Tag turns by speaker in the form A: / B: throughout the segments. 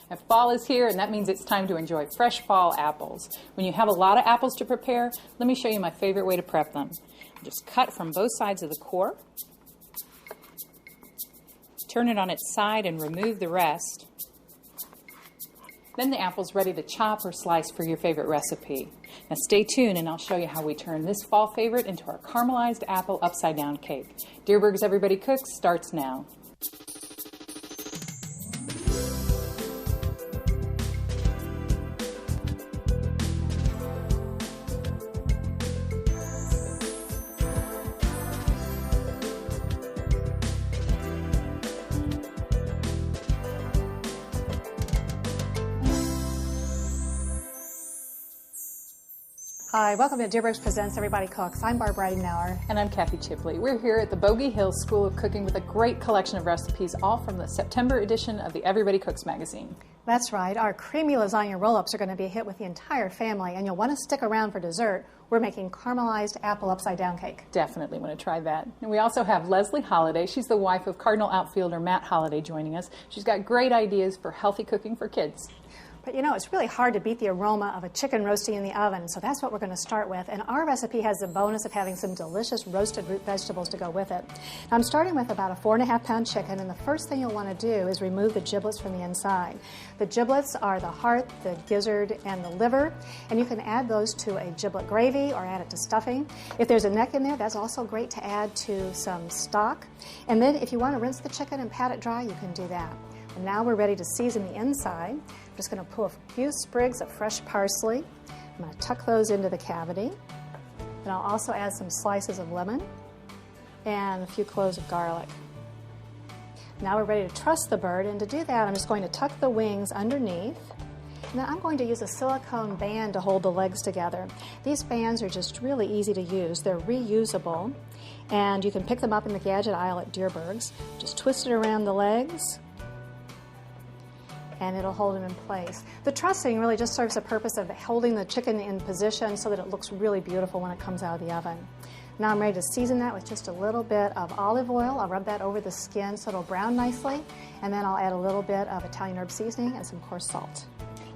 A: And fall is here, and that means it's time to enjoy fresh fall apples. When you have a lot of apples to prepare, let me show you my favorite way to prep them. Just cut from both sides of the core. Turn it on its side and remove the rest. Then the apple's ready to chop or slice for your favorite recipe. Now stay tuned and I'll show you how we turn this fall favorite into our caramelized apple upside down cake. Dierbergs Everybody Cooks starts now.
B: Hi, welcome to Dierbergs Presents Everybody Cooks. I'm Barbara Eidenauer.
A: And I'm Kathy Chipley. We're here at the Bogey Hill School of Cooking with a great collection of recipes, all from the September edition of the Everybody Cooks magazine.
B: That's right. Our creamy lasagna roll-ups are going to be a hit with the entire family, and you'll want to stick around for dessert. We're making caramelized apple upside-down cake.
A: Definitely want to try that. And we also have Leslie Holliday. She's the wife of Cardinal outfielder Matt Holliday joining us. She's got great ideas for healthy cooking for kids.
B: But you know, it's really hard to beat the aroma of a chicken roasting in the oven, so that's what we're going to start with. And our recipe has the bonus of having some delicious roasted root vegetables to go with it. Now, I'm starting with about a 4.5-pound chicken, and the first thing you'll want to do is remove the giblets from the inside. The giblets are the heart, the gizzard, and the liver, and you can add those to a giblet gravy or add it to stuffing. If there's a neck in there, that's also great to add to some stock. And then if you want to rinse the chicken and pat it dry, you can do that. And now we're ready to season the inside. I'm just going to pull a few sprigs of fresh parsley. I'm going to tuck those into the cavity. And I'll also add some slices of lemon and a few cloves of garlic. Now we're ready to truss the bird, and to do that I'm just going to tuck the wings underneath. And then I'm going to use a silicone band to hold the legs together. These bands are just really easy to use. They're reusable, and you can pick them up in the gadget aisle at Dierbergs. Just twist it around the legs, and it'll hold them in place. The trussing really just serves the purpose of holding the chicken in position so that it looks really beautiful when it comes out of the oven. Now I'm ready to season that with just a little bit of olive oil. I'll rub that over the skin so it'll brown nicely, and then I'll add a little bit of Italian herb seasoning and some coarse salt.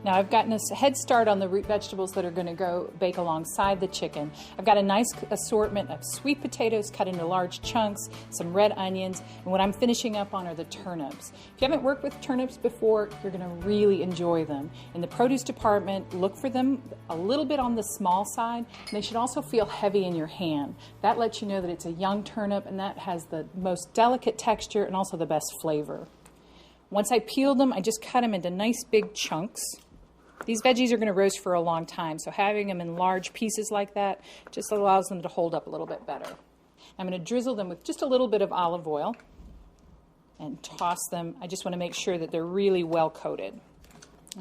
A: Now I've gotten a head start on the root vegetables that are going to go bake alongside the chicken. I've got a nice assortment of sweet potatoes cut into large chunks, some red onions, and what I'm finishing up on are the turnips. If you haven't worked with turnips before, you're going to really enjoy them. In the produce department, look for them a little bit on the small side, and they should also feel heavy in your hand. That lets you know that it's a young turnip, and that has the most delicate texture and also the best flavor. Once I peeled them, I just cut them into nice big chunks. These veggies are going to roast for a long time, so having them in large pieces like that just allows them to hold up a little bit better. I'm going to drizzle them with just a little bit of olive oil and toss them. I just want to make sure that they're really well coated.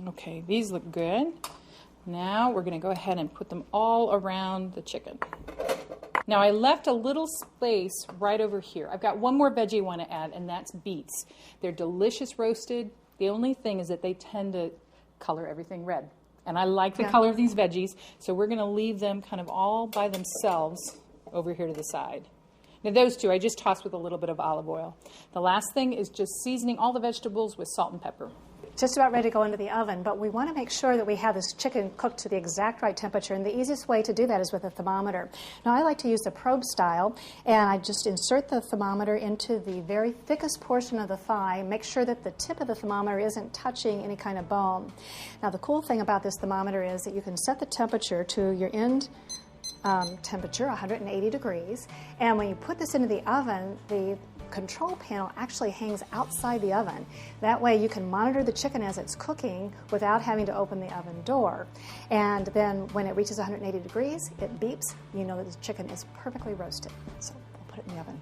A: Okay, these look good. Now we're going to go ahead and put them all around the chicken. Now I left a little space right over here. I've got one more veggie I want to add, and that's beets. They're delicious roasted. The only thing is that they tend to color everything red. And I like the color of these veggies, so we're going to leave them kind of all by themselves over here to the side. Now those two I just tossed with a little bit of olive oil. The last thing is just seasoning all the vegetables with salt and pepper.
B: Just about ready to go into the oven, but we want to make sure that we have this chicken cooked to the exact right temperature, and the easiest way to do that is with a thermometer. Now I like to use the probe style, and I just insert the thermometer into the very thickest portion of the thigh, make sure that the tip of the thermometer isn't touching any kind of bone. Now the cool thing about this thermometer is that you can set the temperature to your end temperature, 180 degrees, and when you put this into the oven, the control panel actually hangs outside the oven. That way you can monitor the chicken as it's cooking without having to open the oven door. And then when it reaches 180 degrees, it beeps. You know that the chicken is perfectly roasted. So we'll put it in the oven.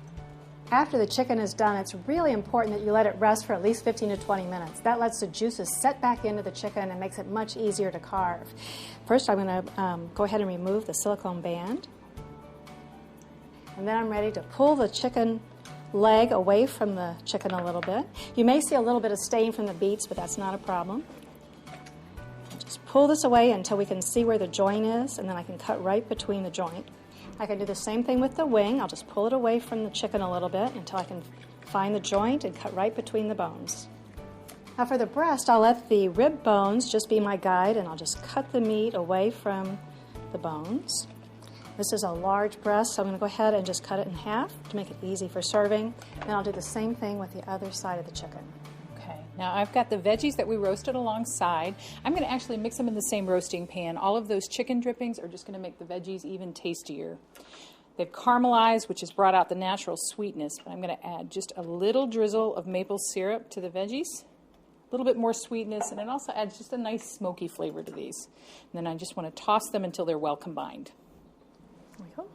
B: After the chicken is done, it's really important that you let it rest for at least 15 to 20 minutes. That lets the juices set back into the chicken and makes it much easier to carve. First, I'm going to go ahead and remove the silicone band. And then I'm ready to pull the chicken leg away from the chicken a little bit. You may see a little bit of stain from the beets, but that's not a problem. Just pull this away until we can see where the joint is, and then I can cut right between the joint. I can do the same thing with the wing. I'll just pull it away from the chicken a little bit until I can find the joint and cut right between the bones. Now for the breast, I'll let the rib bones just be my guide, and I'll just cut the meat away from the bones. This is a large breast, so I'm going to go ahead and just cut it in half to make it easy for serving. Then I'll do the same thing with the other side of the chicken.
A: Okay, now I've got the veggies that we roasted alongside. I'm going to actually mix them in the same roasting pan. All of those chicken drippings are just going to make the veggies even tastier. They've caramelized, which has brought out the natural sweetness, but I'm going to add just a little drizzle of maple syrup to the veggies. A little bit more sweetness, and it also adds just a nice smoky flavor to these. And then I just want to toss them until they're well combined.
B: There we go.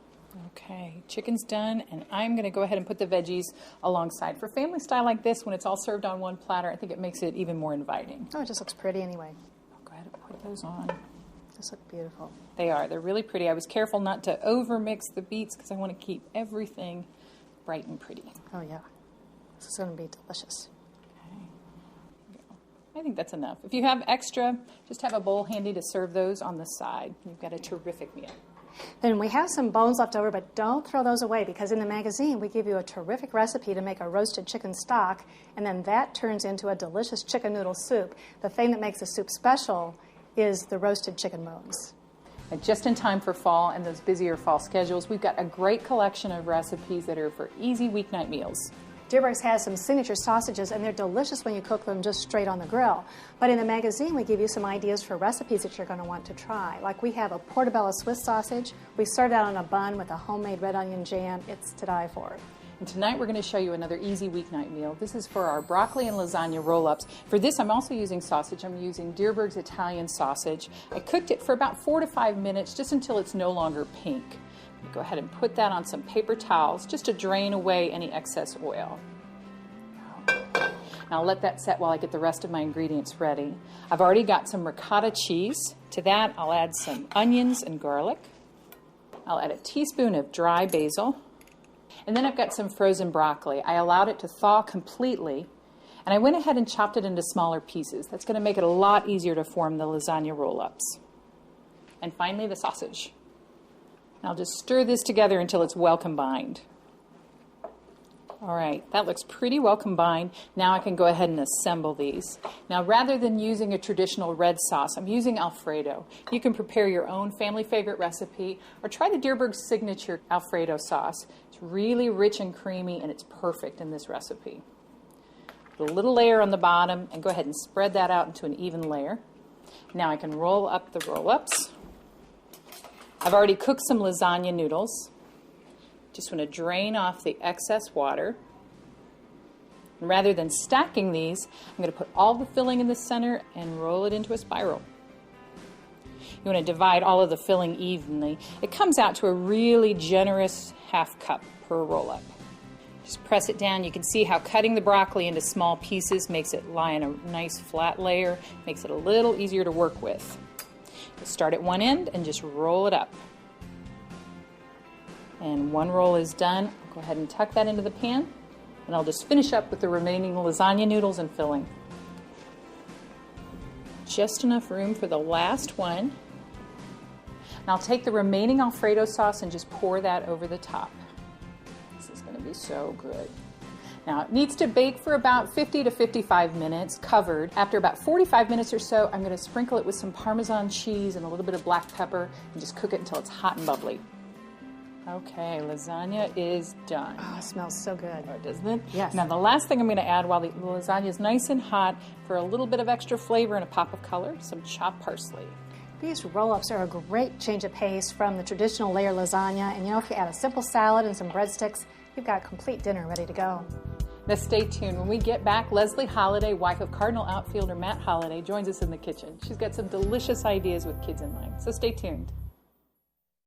A: Okay, chicken's done, and I'm going to go ahead and put the veggies alongside. For family style like this, when it's all served on one platter, I think it makes it even more inviting.
B: Oh, it just looks pretty anyway.
A: I'll go ahead and put those on.
B: Those look beautiful.
A: They are. They're really pretty. I was careful not to over-mix the beets because I want to keep everything bright and pretty.
B: Oh, yeah. This is going to be delicious.
A: I think that's enough. If you have extra, just have a bowl handy to serve those on the side. You've got a terrific meal.
B: Then we have some bones left over, but don't throw those away, because in the magazine we give you a terrific recipe to make a roasted chicken stock, and then that turns into a delicious chicken noodle soup. The thing that makes the soup special is the roasted chicken bones.
A: And just in time for fall and those busier fall schedules, we've got a great collection of recipes that are for easy weeknight meals.
B: Dierbergs has some signature sausages, and they're delicious when you cook them just straight on the grill. But in the magazine, we give you some ideas for recipes that you're going to want to try. Like we have a portobello Swiss sausage. We serve that on a bun with a homemade red onion jam. It's to die for.
A: And tonight we're going to show you another easy weeknight meal. This is for our broccoli and lasagna roll-ups. For this, I'm also using sausage. I'm using Dierbergs Italian sausage. I cooked it for about 4 to 5 minutes, just until it's no longer pink. Go ahead and put that on some paper towels just to drain away any excess oil. Now I'll let that set while I get the rest of my ingredients ready. I've already got some ricotta cheese. To that, I'll add some onions and garlic. I'll add a teaspoon of dry basil. And then I've got some frozen broccoli. I allowed it to thaw completely, and I went ahead and chopped it into smaller pieces. That's going to make it a lot easier to form the lasagna roll-ups. And finally, the sausage. I'll just stir this together until it's well combined. All right, that looks pretty well combined. Now I can go ahead and assemble these. Now, rather than using a traditional red sauce, I'm using Alfredo. You can prepare your own family favorite recipe, or try the Dierbergs signature Alfredo sauce. It's really rich and creamy, and it's perfect in this recipe. Put a little layer on the bottom, and go ahead and spread that out into an even layer. Now I can roll up the roll-ups. I've already cooked some lasagna noodles. Just want to drain off the excess water. And rather than stacking these, I'm going to put all the filling in the center and roll it into a spiral. You want to divide all of the filling evenly. It comes out to a really generous ½ cup per roll-up. Just press it down. You can see how cutting the broccoli into small pieces makes it lie in a nice flat layer, makes it a little easier to work with. Start at one end and just roll it up. And one roll is done. I'll go ahead and tuck that into the pan, and I'll just finish up with the remaining lasagna noodles and filling. Just enough room for the last one. And I'll take the remaining Alfredo sauce and just pour that over the top. This is going to be so good. Now, it needs to bake for about 50 to 55 minutes, covered. After about 45 minutes or so, I'm going to sprinkle it with some Parmesan cheese and a little bit of black pepper, and just cook it until it's hot and bubbly. Okay, lasagna is done.
B: Oh, it smells so good.
A: Oh, doesn't it?
B: Yes.
A: Now, the last thing I'm going to add while the lasagna is nice and hot, for a little bit of extra flavor and a pop of color, some chopped parsley.
B: These roll-ups are a great change of pace from the traditional layer lasagna, and you know, if you add a simple salad and some breadsticks, you've got a complete dinner ready to go.
A: Now stay tuned. When we get back, Leslie Holliday, wife of Cardinal outfielder Matt Holliday, joins us in the kitchen. She's got some delicious ideas with kids in mind, so stay tuned.